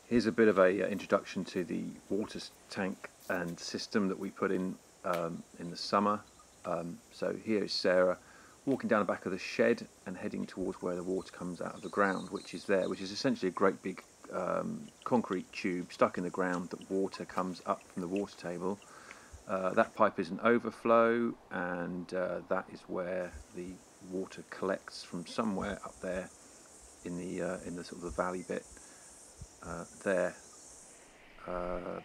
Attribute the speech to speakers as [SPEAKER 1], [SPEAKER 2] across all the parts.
[SPEAKER 1] Here's a bit of a introduction to the water tank and system that we put in the summer. So here is Sarah walking down the back of the shed and heading towards where the water comes out of the ground, which is essentially a great big concrete tube stuck in the ground that water comes up from the water table. That pipe is an overflow, and that is where the water collects from somewhere up there in the sort of the valley bit there.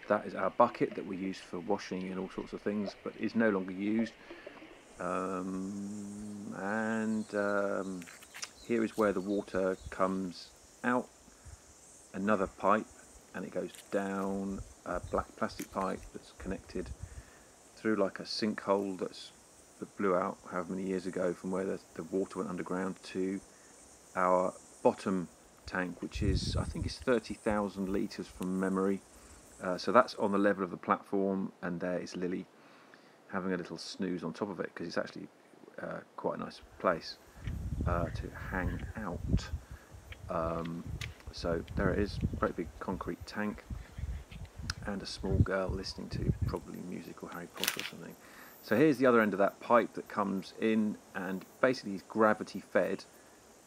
[SPEAKER 1] That is our bucket that we use for washing and all sorts of things, but is no longer used. Here is where the water comes out. Another pipe, and it goes down a black plastic pipe that's connected through like a sinkhole that blew out however many years ago from where the water went underground to our bottom tank, which is, I think, is 30,000 litres from memory. So that's on the level of the platform, and there is Lily having a little snooze on top of it, because it's actually quite a nice place to hang out. So there it is, great big concrete tank, and a small girl listening to probably music or Harry Potter or something. So here's the other end of that pipe that comes in, and basically is gravity fed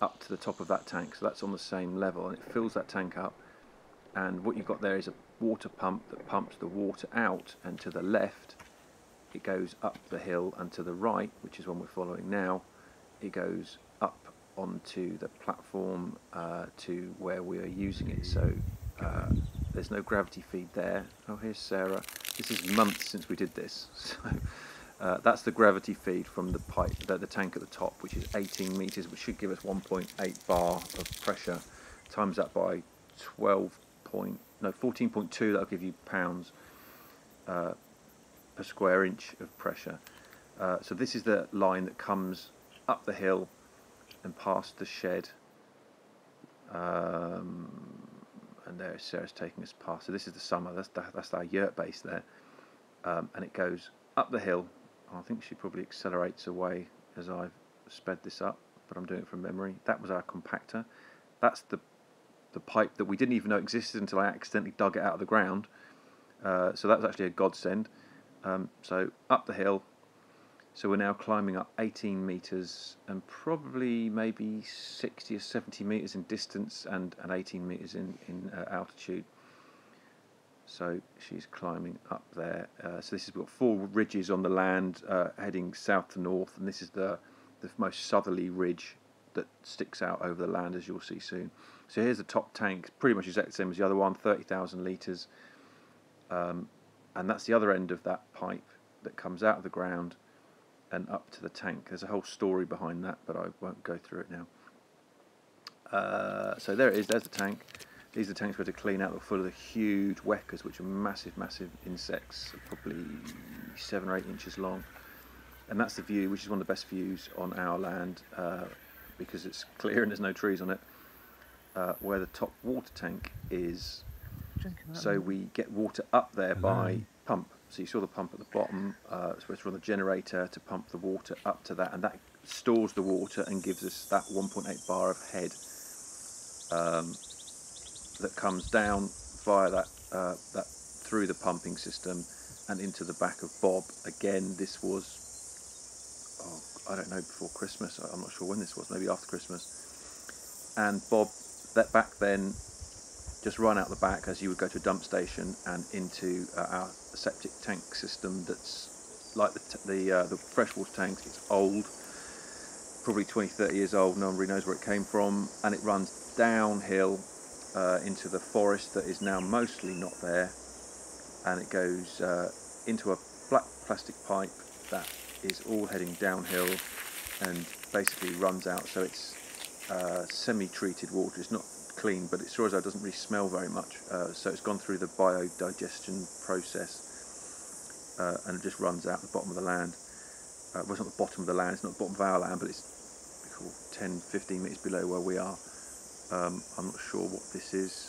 [SPEAKER 1] up to the top of that tank, so that's on the same level, and it fills that tank up. And what you've got there is a water pump that pumps the water out, and to the left it goes up the hill, and to the right, which is one we're following now, it goes up onto the platform to where we are using it. So there's no gravity feed there. Oh, here's Sarah. This is months since we did this. So that's the gravity feed from the pipe, the tank at the top, which is 18 metres, which should give us 1.8 bar of pressure. Times that by 14.2, that'll give you pounds per square inch of pressure. So this is the line that comes up the hill and past the shed, and there Sarah's taking us past. So this is the summer. That's our yurt base there, and it goes up the hill. I think she probably accelerates away as I've sped this up, but I'm doing it from memory. That was our compactor. That's the pipe that we didn't even know existed until I accidentally dug it out of the ground. So that was actually a godsend. So up the hill. So we're now climbing up 18 metres, and probably maybe 60 or 70 metres in distance, and 18 metres in altitude. So she's climbing up there. So this has got 4 ridges on the land heading south to north, and this is the most southerly ridge that sticks out over the land, as you'll see soon. So here's the top tank, pretty much exactly the same as the other one, 30,000 litres. And that's the other end of that pipe that comes out of the ground and up to the tank. There's a whole story behind that, but I won't go through it now. So there it is, there's the tank. These are the tanks we're to clean out. They're full of the huge weckers, which are massive, massive insects, probably 7 or 8 inches long. And that's the view, which is one of the best views on our land, because it's clear and there's no trees on it, where the top water tank is. So we get water up there by pump. So you saw the pump at the bottom. It's supposed to run the generator to pump the water up to that, and that stores the water and gives us that 1.8 bar of head that comes down via that through the pumping system and into the back of Bob. Again, this was, I don't know, before Christmas. I'm not sure when this was. Maybe after Christmas. And Bob, that back then, just run out the back as you would go to a dump station and into our septic tank system. That's like the freshwater tank. It's old, probably 20-30 years old. No one really knows where it came from, and it runs downhill into the forest that is now mostly not there, and it goes into a black plastic pipe that is all heading downhill and basically runs out. So it's semi-treated water. It's not clean, but it sure as though doesn't really smell very much. So it's gone through the biodigestion process and it just runs out the bottom of the land. Well, it's not the bottom of the land, it's not the bottom of our land, but it's 10-15 metres below where we are. I'm not sure what this is.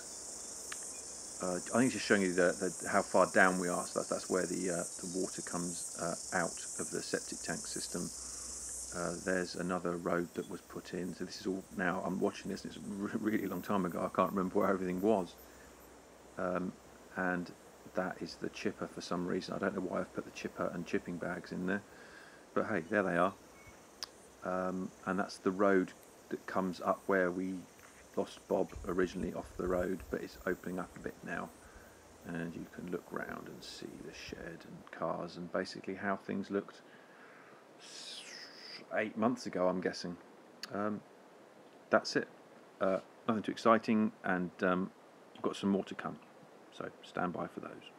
[SPEAKER 1] I think it's just showing you how far down we are. So that's where the water comes out of the septic tank system. There's another road that was put in. So this is all now. I'm watching this, and it's a really long time ago. I can't remember where everything was. and that is the chipper for some reason. I don't know why I've put the chipper and chipping bags in there, but hey, there they are. And that's the road that comes up where we lost Bob originally off the road, but it's opening up a bit now, and you can look round and see the shed and cars and basically how things looked 8 months ago, I'm guessing. That's it. Nothing too exciting, and I've got some more to come, so stand by for those.